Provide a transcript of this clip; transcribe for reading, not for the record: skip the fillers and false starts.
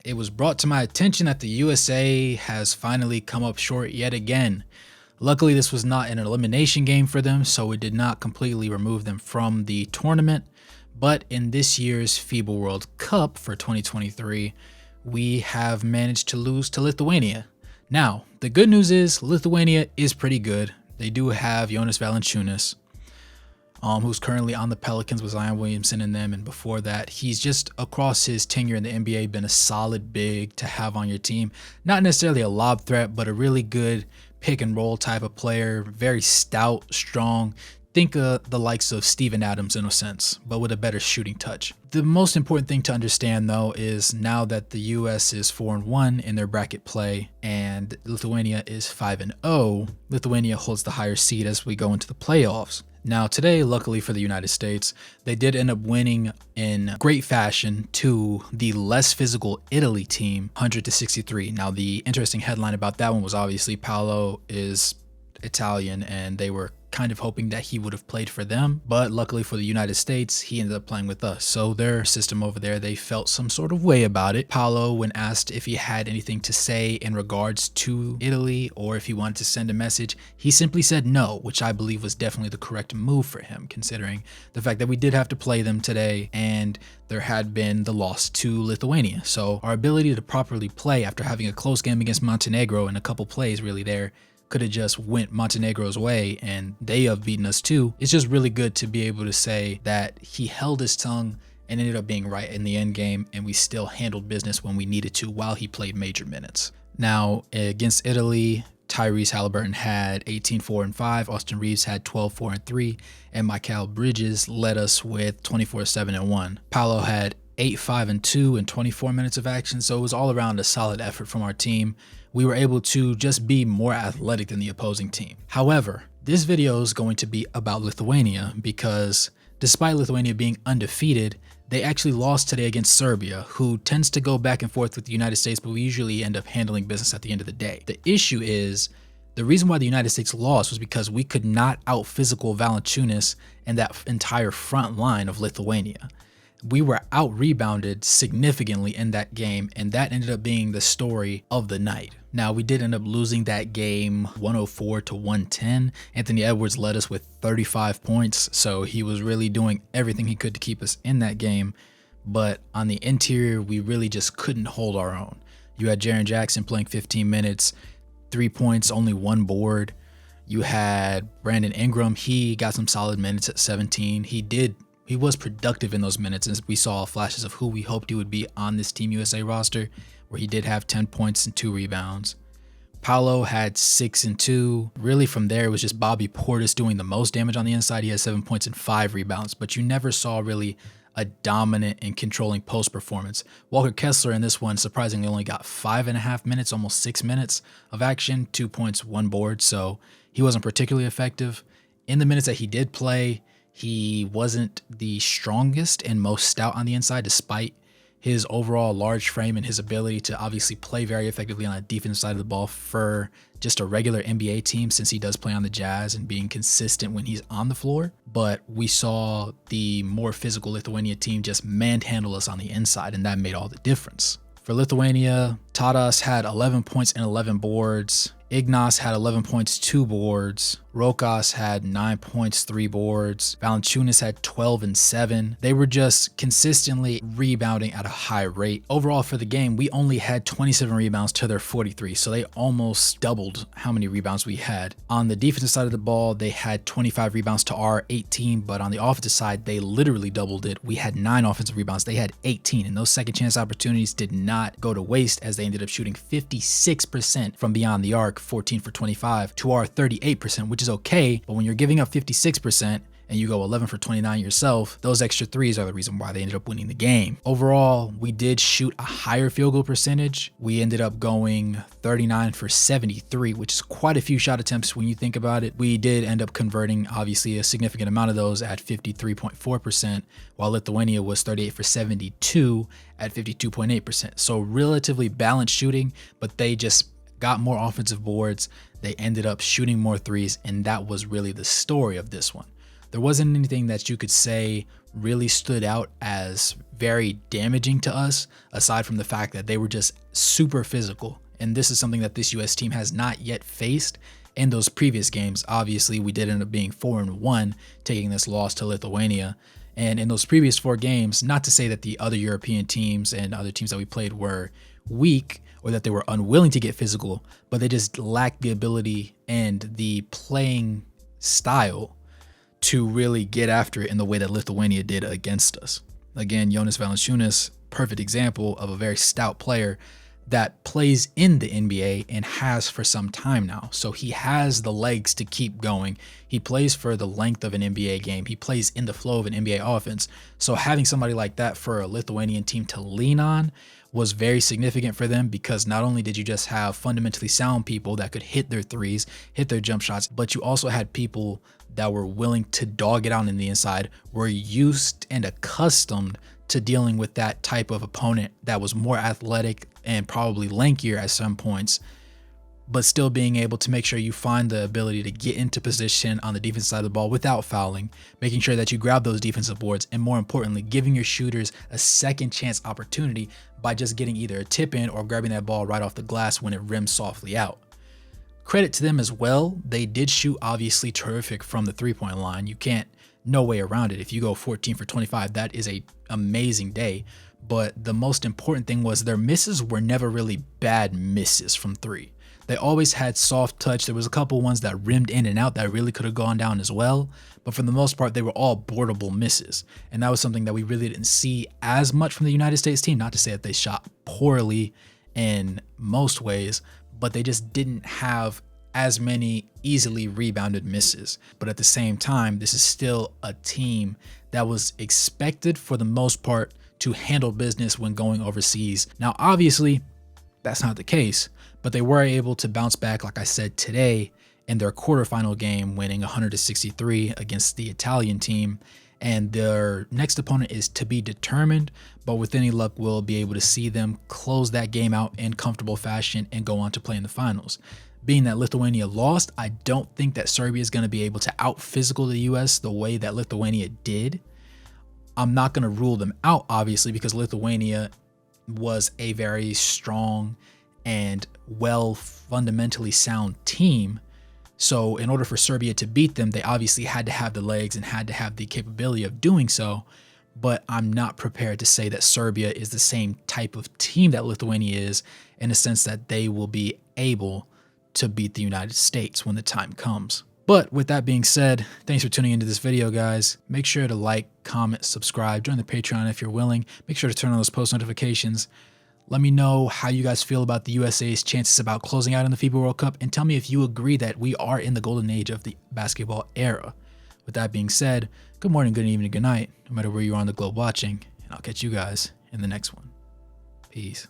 It was brought to my attention that the USA has finally come up short yet again. Luckily, this was not an elimination game for them, so it did not completely remove them from the tournament. But in this year's FIBA World Cup for 2023, we have managed to lose to Lithuania. Now, the good news is Lithuania is pretty good. They do have Jonas Valanciunas, who's currently on the Pelicans with Zion Williamson and them. And before that, he's just across his tenure in the NBA been a solid big to have on your team. Not necessarily a lob threat, but a really good pick and roll type of player. Very stout, strong. Think of the likes of Steven Adams in a sense, but with a better shooting touch. The most important thing to understand though is now that the US is 4-1 in their bracket play and Lithuania is 5-0, Lithuania holds the higher seed as we go into the playoffs. Now today, luckily for the United States, they did end up winning in great fashion to the less physical Italy team, 100-63. Now the interesting headline about that one was obviously Paolo is Italian and they were kind of hoping that he would have played for them, but luckily for the United States, he ended up playing with us. So their system over there, they felt some sort of way about it. Paolo, when asked if he had anything to say in regards to Italy or if he wanted to send a message, he simply said no, which I believe was definitely the correct move for him, considering the fact that we did have to play them today and there had been the loss to Lithuania. So our ability to properly play after having a close game against Montenegro and a couple plays really there could have just went Montenegro's way and they have beaten us too. It's just really good to be able to say that he held his tongue and ended up being right in the end game, and we still handled business when we needed to while he played major minutes. Now against Italy, Tyrese Halliburton had 18-4-5, Austin Reeves had 12-4-3, and Mikal Bridges led us with 24-7-1. Paolo had 8-5-2 in 24 minutes of action, so it was all around a solid effort from our team. We were able to just be more athletic than the opposing team. However, this video is going to be about Lithuania because despite Lithuania being undefeated, they actually lost today against Serbia, who tends to go back and forth with the United States, but we usually end up handling business at the end of the day. The issue is the reason why the United States lost was because we could not out-physical Valanciunas and that entire front line of Lithuania. We were out-rebounded significantly in that game, and that ended up being the story of the night. Now, we did end up losing that game 104-110. Anthony Edwards led us with 35 points, so he was really doing everything he could to keep us in that game. But on the interior, we really just couldn't hold our own. You had Jaren Jackson playing 15 minutes, 3 points, only 1 board. You had Brandon Ingram. He got some solid minutes at 17. He was productive in those minutes, and we saw flashes of who we hoped he would be on this Team USA roster, where he did have 10 points and 2 rebounds. Paolo had 6 and 2. Really from there, it was just Bobby Portis doing the most damage on the inside. He had 7 points and 5 rebounds, but you never saw really a dominant and controlling post performance. Walker Kessler in this one surprisingly only got 5.5 minutes, almost 6 minutes of action, 2 points, 1 board, so he wasn't particularly effective. In the minutes that he did play, he wasn't the strongest and most stout on the inside, despite his overall large frame and his ability to obviously play very effectively on the defensive side of the ball for just a regular NBA team, since he does play on the Jazz and being consistent when he's on the floor. But we saw the more physical Lithuania team just manhandle us on the inside, and that made all the difference. For Lithuania, Tadas had 11 points and 11 boards. Ignas had 11 points, 2 boards. Rokas had 9 points, 3 boards. Valanciunas had 12 and 7. They were just consistently rebounding at a high rate. Overall for the game, we only had 27 rebounds to their 43, so they almost doubled how many rebounds we had. On the defensive side of the ball, they had 25 rebounds to our 18, but on the offensive side, they literally doubled it. We had 9 offensive rebounds. They had 18, and those second chance opportunities did not go to waste, as they ended up shooting 56% from beyond the arc, 14 for 25, to our 38%, which is okay, but when you're giving up 56% and you go 11 for 29 yourself, those extra threes are the reason why they ended up winning the game. Overall, we did shoot a higher field goal percentage. We ended up going 39 for 73, which is quite a few shot attempts when you think about it. We did end up converting, obviously, a significant amount of those at 53.4%, while Lithuania was 38 for 72 at 52.8%. So relatively balanced shooting, but they just got more offensive boards. They ended up shooting more threes, and that was really the story of this one. There wasn't anything that you could say really stood out as very damaging to us, aside from the fact that they were just super physical. And this is something that this US team has not yet faced in those previous games. Obviously, we did end up being 4-1, taking this loss to Lithuania. And in those previous 4 games, not to say that the other European teams and other teams that we played were weak or that they were unwilling to get physical, but they just lacked the ability and the playing style to really get after it in the way that Lithuania did against us. Again, Jonas Valanciunas, perfect example of a very stout player that plays in the NBA and has for some time now. So he has the legs to keep going. He plays for the length of an NBA game. He plays in the flow of an NBA offense. So having somebody like that for a Lithuanian team to lean on was very significant for them, because not only did you just have fundamentally sound people that could hit their threes, hit their jump shots, but you also had people that were willing to dog it out in the inside, were used and accustomed to dealing with that type of opponent that was more athletic and probably lankier at some points, but still being able to make sure you find the ability to get into position on the defense side of the ball without fouling, making sure that you grab those defensive boards, and more importantly, giving your shooters a second chance opportunity by just getting either a tip in or grabbing that ball right off the glass when it rims softly out. Credit to them as well. They did shoot obviously terrific from the 3-point line. You can't, no way around it. If you go 14 for 25, that is a amazing day. But the most important thing was their misses were never really bad misses from 3. They always had soft touch. There was a couple ones that rimmed in and out that really could have gone down as well. But for the most part, they were all boardable misses. And that was something that we really didn't see as much from the United States team. Not to say that they shot poorly in most ways, but they just didn't have as many easily rebounded misses. But at the same time, this is still a team that was expected for the most part to handle business when going overseas. Now, obviously, that's not the case, but they were able to bounce back, like I said, today in their quarterfinal game, winning 100-63 against the Italian team. And their next opponent is to be determined, but with any luck, we'll be able to see them close that game out in comfortable fashion and go on to play in the finals. Being that Lithuania lost, I don't think that Serbia is going to be able to out-physical the US the way that Lithuania did. I'm not going to rule them out, obviously, because Lithuania was a very strong and well fundamentally sound team. So in order for Serbia to beat them, they obviously had to have the legs and had to have the capability of doing so. But I'm not prepared to say that Serbia is the same type of team that Lithuania is, in a sense that they will be able to beat the United States when the time comes. But with that being said, thanks for tuning into this video, guys. Make sure to like, comment, subscribe, join the Patreon if you're willing. Make sure to turn on those post notifications. Let me know how you guys feel about the USA's chances about closing out in the FIBA World Cup, and tell me if you agree that we are in the golden age of the basketball era. With that being said, good morning, good evening, good night, no matter where you are on the globe watching, and I'll catch you guys in the next one. Peace.